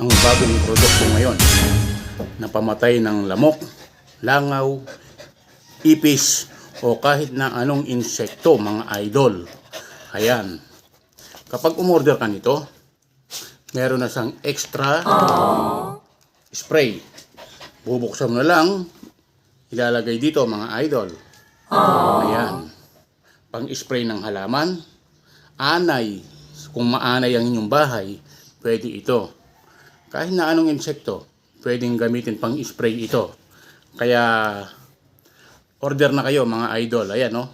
ang bagong produkto ngayon na pamatay ng lamok, langaw, ipis o kahit na anong insekto, mga idol. Ayan. Kapag umorder ka nito, meron na siyang extra spray. Bubuksan mo na lang, ilalagay dito, mga idol. Ayan. Pang-spray ng halaman, anay. Kung maanay ang inyong bahay, pwede ito. Kahit na anong insekto, pwedeng gamitin pang-spray ito. Kaya, order na kayo, mga idol. Ayan, no?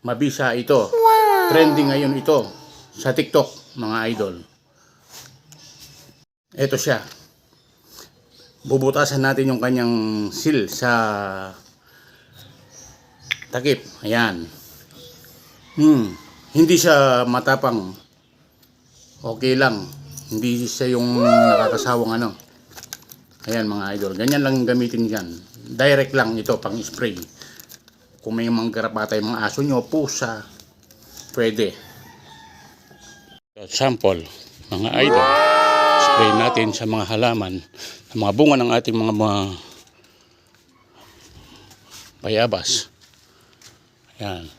Mabisa ito. Wow. Trending ngayon ito sa TikTok, mga idol. Ito siya. Bubutasan natin yung kanyang seal sa takip. Ayan. Hindi siya matapang. Okay lang. Hindi siya yung nakakasawang ano. Ayan, mga idol. Ganyan lang gamitin dyan. Direct lang ito pang spray. Kung may mga garapatay, mga aso nyo, pusa, pwede. Sample, mga idol. Spray natin sa mga halaman, sa mga bunga ng ating mga bayabas. Ayan.